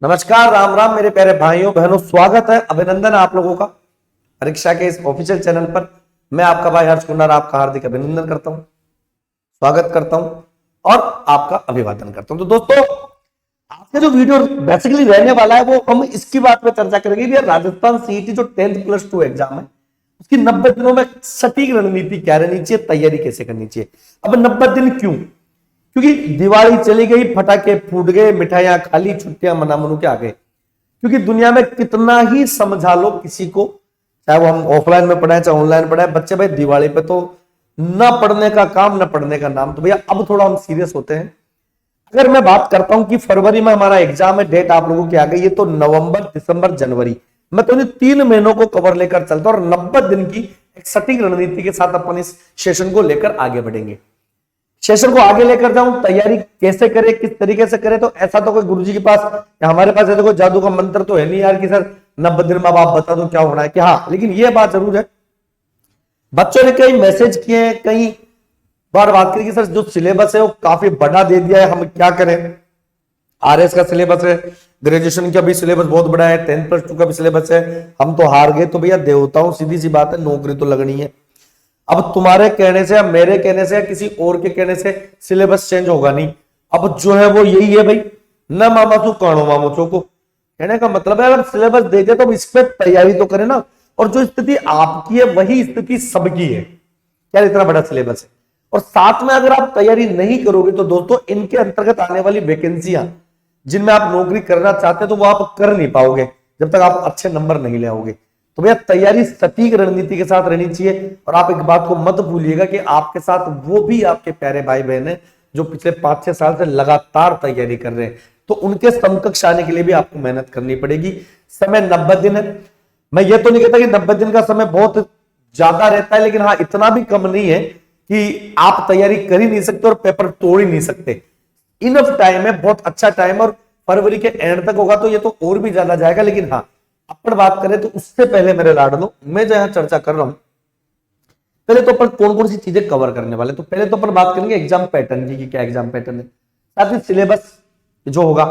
नमस्कार, राम राम मेरे प्यारे भाइयों बहनों, स्वागत है, अभिनंदन है आप लोगों का परीक्षा के इस ऑफिशियल चैनल पर। मैं आपका भाई हर्ष कुमार आपका हार्दिक अभिनंदन करता हूं, स्वागत करता हूं और आपका अभिवादन करता हूं। तो दोस्तों, आज का जो वीडियो बेसिकली रहने वाला है वो हम इसकी बात में चर्चा करेंगे कि राजस्थान सीईटी जो 10th प्लस 2 एग्जाम है उसकी 90 दिनों में सटीक रणनीति क्या रहनी चाहिए, तैयारी कैसे करनी चाहिए। अब 90 दिन क्यों? क्योंकि दिवाली चली गई, फटाके फूट गए, मिठाइयां खाली, छुट्टियां मना मनू के आ गए। क्योंकि दुनिया में कितना ही समझा लो किसी को, चाहे वो हम ऑफलाइन में पढ़ाए चाहे ऑनलाइन पढ़ाए, बच्चे भाई दिवाली पे तो न पढ़ने का काम न पढ़ने का नाम। तो भैया अब थोड़ा हम सीरियस होते हैं। अगर मैं बात करता हूं कि फरवरी में हमारा एग्जाम है, डेट आप लोगों की आ गई है, तो नवंबर, दिसंबर, जनवरी, मैं तो इन 3 महीनों को कवर लेकर चलता हूं और 90 दिन की एक सटीक रणनीति के साथ अपन इस सेशन को लेकर आगे बढ़ेंगे। सेशन को आगे लेकर जाऊं, तैयारी कैसे करें, किस तरीके से करें, तो ऐसा तो कोई गुरुजी के पास या हमारे पास ऐसा कोई जादू का मंत्र तो है नहीं यार कि सर 90 दिन में आप बता दो क्या होना है। कि हाँ, लेकिन ये बात जरूर है, बच्चों ने कई मैसेज किए हैं, कई बार बात करी कि सर जो सिलेबस है वो काफी बड़ा दे दिया है, हम क्या करें। आरएस का सिलेबस है, ग्रेजुएशन का भी सिलेबस बहुत बड़ा है, 10th प्लस 2 का भी सिलेबस है, हम तो हार गए। तो भैया देवताओं, सीधी सी बात है, नौकरी तो लगनी है। अब तुम्हारे कहने से या मेरे कहने से या किसी और के कहने से सिलेबस चेंज होगा नहीं। अब जो है वो यही है भाई, न मामा चू काणो मामो चो को। कहने का मतलब है अगर सिलेबस दे दे तो इस पे तैयारी तो करें ना। और जो स्थिति आपकी है वही स्थिति सबकी है, क्या इतना बड़ा सिलेबस है। और साथ में अगर आप तैयारी नहीं करोगे तो दोस्तों इनके अंतर्गत आने वाली वैकेंसियां जिनमें आप नौकरी करना चाहते हैं तो वो आप कर नहीं पाओगे जब तक आप अच्छे नंबर नहीं ले आओगे। तो भैया तैयारी सटीक रणनीति के साथ रहनी चाहिए। और आप एक बात को मत भूलिएगा कि आपके साथ वो भी आपके प्यारे भाई बहन है जो पिछले 5-6 साल से लगातार तैयारी कर रहे हैं, तो उनके समकक्ष आने के लिए भी आपको मेहनत करनी पड़ेगी। समय 90 दिन है। मैं ये तो नहीं कहता कि 90 दिन का समय बहुत ज्यादा रहता है, लेकिन हाँ इतना भी कम नहीं है कि आप तैयारी कर ही नहीं सकते और पेपर तोड़ ही नहीं सकते। इनफ टाइम है, बहुत अच्छा टाइम। और फरवरी के एंड तक होगा तो ये तो और भी ज्यादा जाएगा। लेकिन हाँ, अपन बात करें तो उससे पहले मेरे लाडलो, मैं जो यहां चर्चा कर रहा हूं, पहले तो अपन कौन कौन सी चीजें कवर करने वाले। तो पहले तो अपन बात करेंगे एग्जाम पैटर्न की, कि क्या एग्जाम पैटर्न है, साथ ही सिलेबस जो होगा।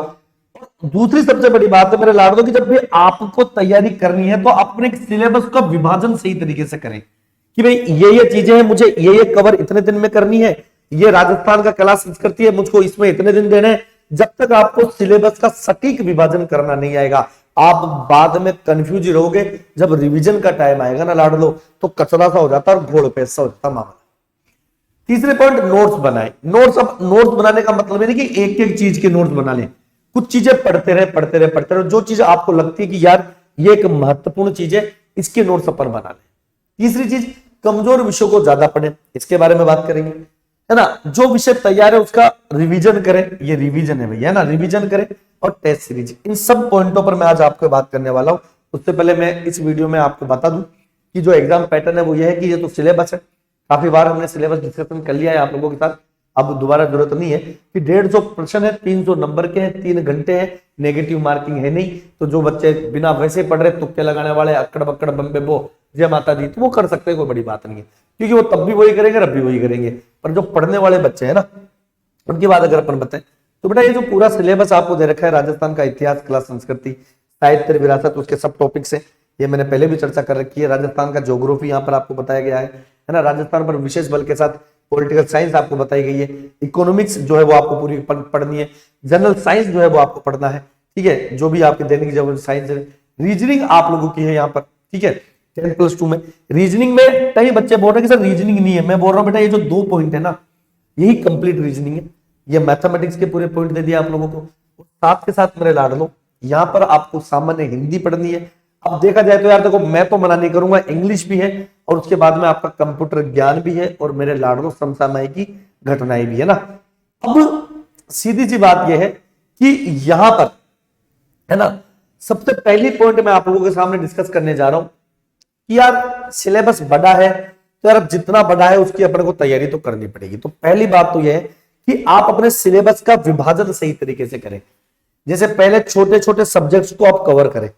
दूसरी सबसे बड़ी बात है मेरे लाडलो की, जब भी आपको तैयारी करनी है तो अपने सिलेबस का विभाजन सही तरीके से करें कि भाई ये चीजें हैं, मुझे ये कवर इतने दिन में करनी है, ये राजस्थान का कला संस्कृति है, मुझको इसमें इतने दिन देने हैं। जब तक आपको सिलेबस का सटीक विभाजन करना नहीं आएगा आप बाद में कंफ्यूज रहोगे। जब रिवीजन का टाइम आएगा ना लाडलो, तो कचरा सा हो जाता है और घोड़ पैसा हो जाता मामला। तीसरे पॉइंट, नोट्स बनाए। नोट्स, अब नोट्स बनाने का मतलब है कि एक एक चीज के नोट्स बना लें। कुछ चीजें पढ़ते रहे। जो चीज आपको लगती है कि यार ये एक महत्वपूर्ण चीज है, इसके नोट्स अपन बना लें। तीसरी चीज, कमजोर विषयों को ज्यादा पढ़ें, इसके बारे में बात करेंगे, है ना। जो विषय तैयार है उसका रिवीजन करें, ये रिवीजन है भैया, है ना, रिवीजन करें। और टेस्ट सीरीज, इन सब पॉइंटों पर मैं आज आपको बात करने वाला हूं। उससे पहले मैं इस वीडियो में आपको बता दूं कि जो एग्जाम पैटर्न है वो ये है कि ये तो सिलेबस है, काफी बार हमने सिलेबस डिस्कशन कर लिया है आप लोगों के साथ, अब दोबारा जरूरत नहीं है। कि 150 प्रश्न है, 300 नंबर के हैं, 3 घंटे हैं, नेगेटिव मार्किंग है नहीं। तो जो बच्चे बिना वैसे पढ़ रहे, तुक्के लगाने वाले, अक्कड़ बक्कड़ बम्बे बो जय माता दी, तो वो कर सकते हैं, कोई बड़ी बात नहीं है। क्योंकि वो तब भी वही करेंगे, रब भी वही करेंगे। पर जो पढ़ने वाले बच्चे हैं ना, उनकी बात अगर अपन बताएं तो बेटा ये जो पूरा सिलेबस आपको दे रखा है, राजस्थान का इतिहास, कला संस्कृति, साहित्य, विरासत, उसके सब टॉपिक्स हैं, ये मैंने पहले भी चर्चा कर रखी है। राजस्थान का ज्योग्राफी यहाँ पर आपको बताया गया है ना। राजस्थान पर विशेष बल के साथ पॉलिटिकल साइंस आपको बताई गई है। इकोनॉमिक्स जो है वो आपको पूरी पढ़नी है। जनरल साइंस जो है वो आपको पढ़ना है, ठीक है, जो भी आपके दैनिक जीवन साइंस है। रीजनिंग आप लोगों की है यहाँ पर, ठीक है, 10 प्लस 2 में। रीजनिंग में कई बच्चे बोल रहे हैं कि सर रीजनिंग नहीं है। मैं बोल रहा हूँ बेटा ये जो 2 पॉइंट है ना, यही कंप्लीट रीजनिंग है। ये मैथमेटिक्स के पूरे पॉइंट दे दिए आप लोगों को। साथ के साथ मेरे लाडलो, यहाँ पर आपको सामान्य हिंदी पढ़नी है। अब देखा जाए तो यार देखो, मैं तो मना नहीं करूंगा, इंग्लिश भी है और उसके बाद में आपका कंप्यूटर ज्ञान भी है और मेरे लाडलो समसामयिक की घटनाएं भी है ना। अब सीधी सी बात यह है कि यहां पर, है ना, सबसे पहली पॉइंट मैं आप लोगों के सामने डिस्कस करने जा रहा हूं कि यार सिलेबस बड़ा है, तो यार जितना बड़ा है उसकी अपने को तैयारी तो करनी पड़ेगी। तो पहली बात तो यह है कि आप अपने सिलेबस का विभाजन सही तरीके से करें। जैसे पहले छोटे छोटे सब्जेक्ट्स को आप कवर करें,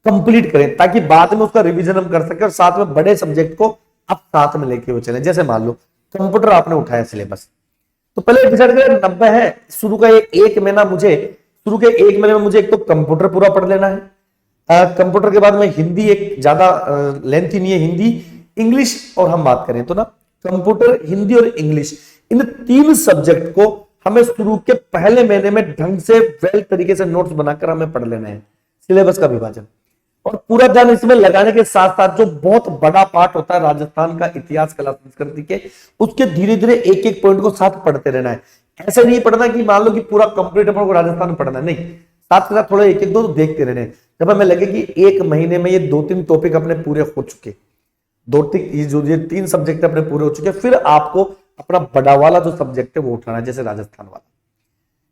कंप्लीट करें, ताकि बाद में उसका रिवीजन हम कर सके और साथ में बड़े सब्जेक्ट को आप साथ में लेके चलें। जैसे मान लो कंप्यूटर आपने उठाया सिलेबस, तो पहले डिसाइड करें 90 है, शुरू का एक महीना मुझे शुरू के 1 महीने में मुझे एक तो कंप्यूटर पूरा पढ़ लेना है, कंप्यूटर के बाद में हिंदी, एक ज्यादा लेंथी नहीं है हिंदी, इंग्लिश और हम बात करें तो ना कंप्यूटर, हिंदी और इंग्लिश, इन 3 सब्जेक्ट को हमें शुरू के पहले महीने में ढंग से वेल तरीके से नोट्स बनाकर हमें पढ़ लेना है, सिलेबस का विभाजन। और पूरा ध्यान इसमें लगाने के साथ साथ जो बहुत बड़ा पार्ट होता है राजस्थान का इतिहास, कला, संस्कृति के, उसके धीरे धीरे एक एक पॉइंट को साथ पढ़ते रहना है। ऐसे नहीं पढ़ना कि मान लो कि पूरा कंप्लीट अपन को राजस्थान में पढ़ना, नहीं, साथ के साथ थोड़ा एक एक दो देखते रहने। जब हमें लगे कि 1 महीने में ये 2-3 टॉपिक अपने पूरे हो चुके, ये 3 सब्जेक्ट अपने पूरे हो चुके, फिर आपको अपना बड़ा वाला जो सब्जेक्ट है वो उठाना है, जैसे राजस्थान वाला।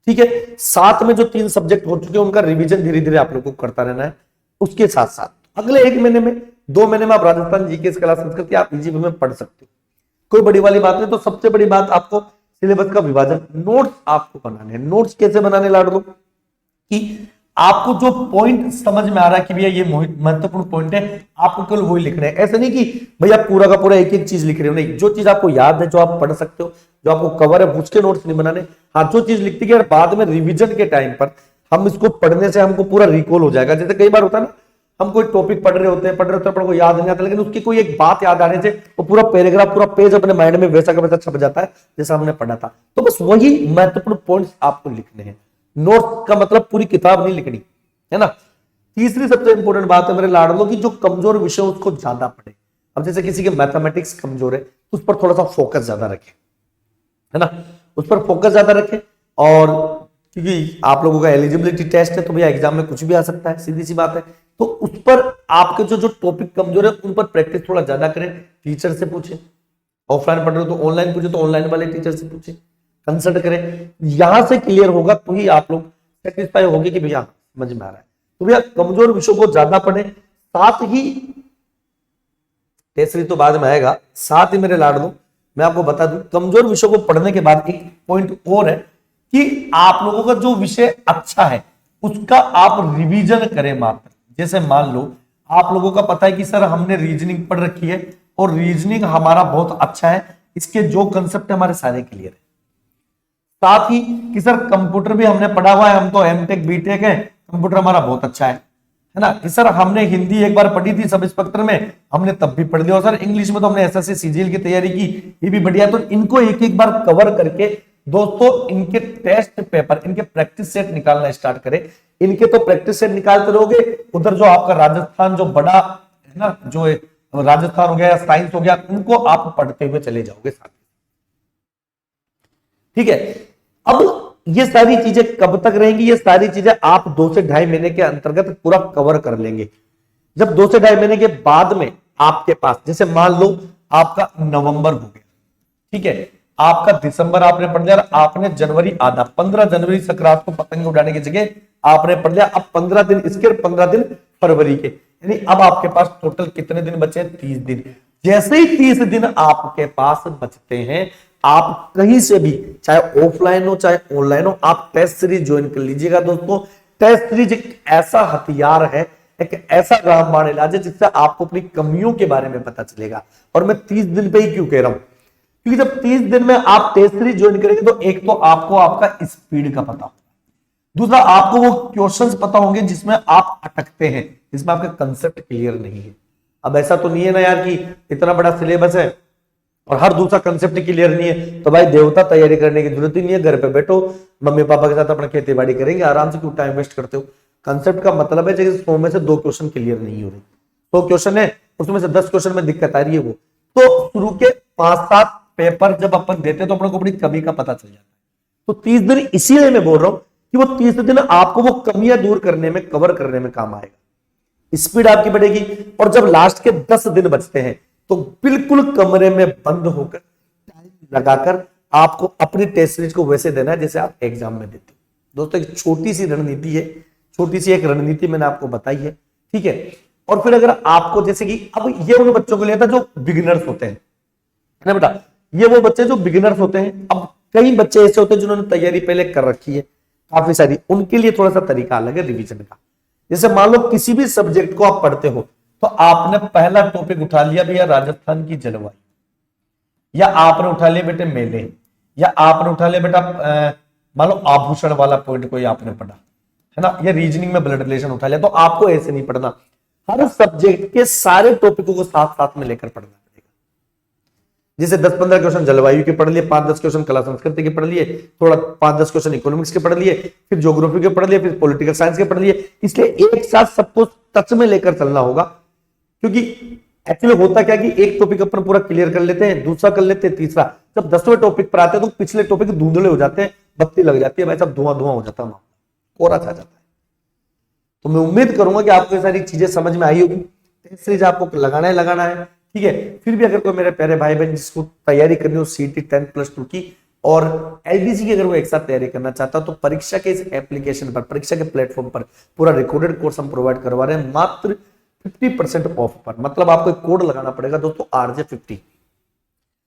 ठीक है, साथ में जो 3 सब्जेक्ट हो चुके हैं उनका रिवीजन धीरे धीरे आप लोगों को करता रहना है। उसके साथ साथ अगले 1 महीने में, 2 महीने में आप राजस्थान जीके, कला, संस्कृति आप इजी में पढ़ सकते हो, कोई बड़ी वाली बात नहीं। तो सबसे बड़ी बात आपको सिलेबस का विभाजन, नोट्स आपको बनाने हैं। नोट्स कैसे बनाने लाड लो कि आपको जो पॉइंट समझ में आ रहा है कि भैया ये महत्वपूर्ण पॉइंट है, आपको केवल वही लिखना है। ऐसा नहीं कि भैया पूरा का पूरा एक एक चीज लिख रहे हो, नहीं, जो चीज आपको याद है, जो आप पढ़ सकते हो, जो आपको कवर है, उसके नोट्स नहीं बनाने। हाँ, जो चीज लिखती है बाद में रिवीजन के टाइम पर हम इसको पढ़ने से हमको पूरा रिकॉल हो जाएगा। जैसे कई बार होता है ना, हम कोई टॉपिक पढ़ रहे होते हैं, पर को याद नहीं आता, लेकिन उसकी कोई एक बात याद आने से वो पूरा पैराग्राफ, पूरा पेज अपने माइंड में वैसा का वैसा छप जाता है जैसा हमने पढ़ा था। तो बस वही महत्वपूर्ण पॉइंट्स आपको लिखने हैं। नोट्स का मतलब पूरी किताब नहीं लिखनी है ना। तीसरी सबसे इंपॉर्टेंट बात है मेरे लाडलो की, जो कमजोर विषय उसको ज्यादा पढ़े। अब जैसे किसी के मैथमेटिक्स कमजोर है, उस पर थोड़ा सा फोकस ज्यादा रखें, है ना, उस पर फोकस ज्यादा रखें। और क्योंकि आप लोगों का एलिजिबिलिटी टेस्ट है, तो भैया एग्जाम में कुछ भी आ सकता है, सीधी सी बात है। तो उस पर आपके जो टॉपिक कमजोर है उन पर प्रैक्टिस थोड़ा ज्यादा करें। टीचर से पूछें, ऑफलाइन पढ़ रहे हो तो ऑनलाइन पूछे, तो ऑनलाइन वाले टीचर से पूछें, कंसल्ट करें। यहां से क्लियर होगा तो ही आप लोग सेटिस्फाई होंगे कि भैया समझ में आ रहा है। तो भैया कमजोर विषयों को ज्यादा पढ़े, साथ ही तीसरी तो बाद में आएगा, साथ ही मेरे लाडलो मैं आपको बता दूं, कमजोर विषयों को पढ़ने के बाद एक पॉइंट और है कि आप लोगों का जो विषय अच्छा है उसका आप रिवीजन करें मात्र। जैसे मान लो आप लोगों का पता है कि सर हमने रीजनिंग पढ़ रखी है और रीजनिंग हमारा बहुत अच्छा है, इसके जो कंसेप्ट है हमारे सारे क्लियर है। साथ ही कि सर कंप्यूटर भी हमने पढ़ा हुआ है, हम तो एमटेक बीटेक है, कंप्यूटर हमारा बहुत अच्छा है ना। कि सर हमने हिंदी एक बार पढ़ी थी सब इंस्पेक्टर में, हमने तब भी पढ़ लिया, और सर इंग्लिश में तो हमने एसएससी सीजीएल की तैयारी की, ये भी बढ़िया। तो इनको एक एक बार कवर करके दोस्तों इनके टेस्ट पेपर, इनके प्रैक्टिस सेट निकालना स्टार्ट करें। इनके तो प्रैक्टिस सेट निकालते रहोगे, उधर जो आपका राजस्थान जो बड़ा है ना, जो राजस्थान हो गया या साइंस हो गया, उनको आप पढ़ते हुए चले जाओगे साथ। ठीक है, अब ये सारी चीजें कब तक रहेंगी? ये सारी चीजें आप 2 से 2.5 महीने के अंतर्गत पूरा कवर कर लेंगे। जब 2 से 2.5 महीने के बाद में आपके पास, जैसे मान लो आपका नवंबर हो गया, ठीक है, आपका दिसंबर आपने पढ़ लिया, आपने जनवरी आधा, 15 जनवरी संक्रांत को पतंग उड़ाने की जगह आपने पढ़ लिया। अब 15 दिन इसके और 15 दिन फरवरी के, यानी अब आपके पास टोटल कितने दिन बचे हैं? 30 दिन। जैसे ही 30 दिन आपके पास बचते हैं, आप कहीं से भी, चाहे ऑफलाइन हो चाहे ऑनलाइन हो, आप टेस्ट सीरीज ज्वाइन कर लीजिएगा। दोस्तों टेस्ट सीरीज एक ऐसा हथियार है, एक ऐसा रामबाण इलाज है जिससे आपको अपनी कमियों के बारे में पता चलेगा। और मैं 30 दिन पे ही क्यों कह रहा हूं, क्योंकि जब 30 दिन में आप टेस्ट सीरीज ज्वाइन करेंगे तो एक तो आपको आपका स्पीड का पता, दूसरा आपको वो क्वेश्चंस पता होंगे जिसमें आप अटकते हैं, जिसमें आपका कंसेप्ट क्लियर नहीं है। अब ऐसा तो नहीं है ना यार कि इतना बड़ा सिलेबस है और हर दूसरा कंसेप्ट क्लियर नहीं है, तो भाई देवता तैयारी करने की जरूरत ही नहीं है, घर पे बैठो मम्मी पापा के साथ अपना खेती बाड़ी करेंगे आराम से, क्यों टाइम वेस्ट करते हो। कंसेप्ट का मतलब है जैसे 100 में से 2 क्वेश्चन क्लियर नहीं हो रहे, 100 क्वेश्चन है उसमें से 10 क्वेश्चन में दिक्कत आ रही है, वो तो शुरू के 5-7 पेपर जब अपन देते हैं तो अपने को अपनी कमी का पता चल जाता है। तो 30 दिन इसीलिए मैं बोल रहा हूं कि वो 30 दिन आपको वो कमियां दूर करने में, कवर करने में काम आएगा, स्पीड आपकी बढ़ेगी। और जब लास्ट के 10 दिन बचते हैं तो बिल्कुल कमरे में बंद होकर टाइम लगाकर आपको अपनी टेस्ट सीरीज को वैसे देना है जैसे आप एग्जाम में देते हो। दोस्तों एक छोटी सी रणनीति है, छोटी सी एक रणनीति मैंने आपको बताई है, ठीक है। और फिर अगर आपको जैसे कि अब ये उन बच्चों को लिया था जो बिगिनर्स होते हैं ना बेटा, ये वो बच्चे जो बिगिनर्स होते हैं। अब कई बच्चे ऐसे होते हैं जिन्होंने तैयारी पहले कर रखी है काफी सारी, उनके लिए थोड़ा सा तरीका अलग है रिवीजन का। जैसे मान लो किसी भी सब्जेक्ट को आप पढ़ते हो तो आपने पहला टॉपिक उठा लिया भैया राजस्थान की जलवायु, या आपने उठा लिया बेटे मेले, या आपने उठा लिया बेटा मान लो आभूषण वाला पॉइंट कोई आपने पढ़ा, है ना, या रीजनिंग में ब्लड रिलेशन उठा लिया, तो आपको ऐसे नहीं पढ़ना, हर सब्जेक्ट के सारे टॉपिकों को साथ साथ में लेकर पढ़ना पड़ेगा। जैसे 10-15 क्वेश्चन जलवायु के पढ़ लिए, 5-10 क्वेश्चन कला संस्कृति के पढ़ लिए, थोड़ा 5-10 क्वेश्चन इकोनॉमिक्स के पढ़ लिए, फिर ज्योग्राफी के पढ़ लिए, फिर पॉलिटिकल साइंस के पढ़ लिए। इसलिए एक साथ सबको टच में लेकर चलना होगा, क्योंकि एक्चुअली होता क्या कि एक टॉपिक अपन पूरा क्लियर कर लेते हैं, दूसरा कर लेते हैं, तीसरा, जब 10वें टॉपिक पर आते हैं तो पिछले टॉपिक धुंधले हो जाते हैं, बत्ती लग जाती है भाई, सब धुआं धुआं हो जाता है, कोरा छा जाता है। तो मैं उम्मीद करूंगा कि आपको ये सारी चीजें समझ में आई होगी। टेस्ट सीरीज आपको लगाना है, ठीक है। फिर भी अगर कोई मेरे प्यारे भाई बहन जिसको तैयारी करनी हो सीटी 10+2 की और एलडीसी की, अगर वो एक साथ तैयारी करना चाहता हो, तो परीक्षा के इस एप्लीकेशन पर, परीक्षा के प्लेटफॉर्म पर पूरा रिकॉर्डेड कोर्स हम प्रोवाइड करवा रहे हैं मात्र 50% ऑफ पर। मतलब आपको एक कोड लगाना पड़ेगा दोस्तों, RJ50।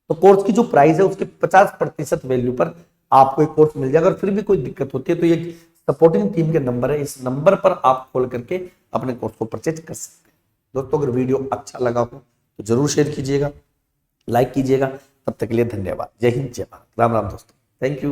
तो कोर्स की जो प्राइस है उसके 50% वैल्यू पर आपको एक कोर्स मिल जाएगा। और फिर भी कोई दिक्कत होती है तो ये सपोर्टिंग टीम के नंबर है, इस नंबर पर आप कॉल करके अपने कोर्स को परचेज कर सकते हैं। दोस्तों अगर वीडियो अच्छा लगा हो तो जरूर शेयर कीजिएगा, लाइक कीजिएगा। तब तक के लिए धन्यवाद। जय हिंद, जय भारत, राम राम दोस्तों, थैंक यू।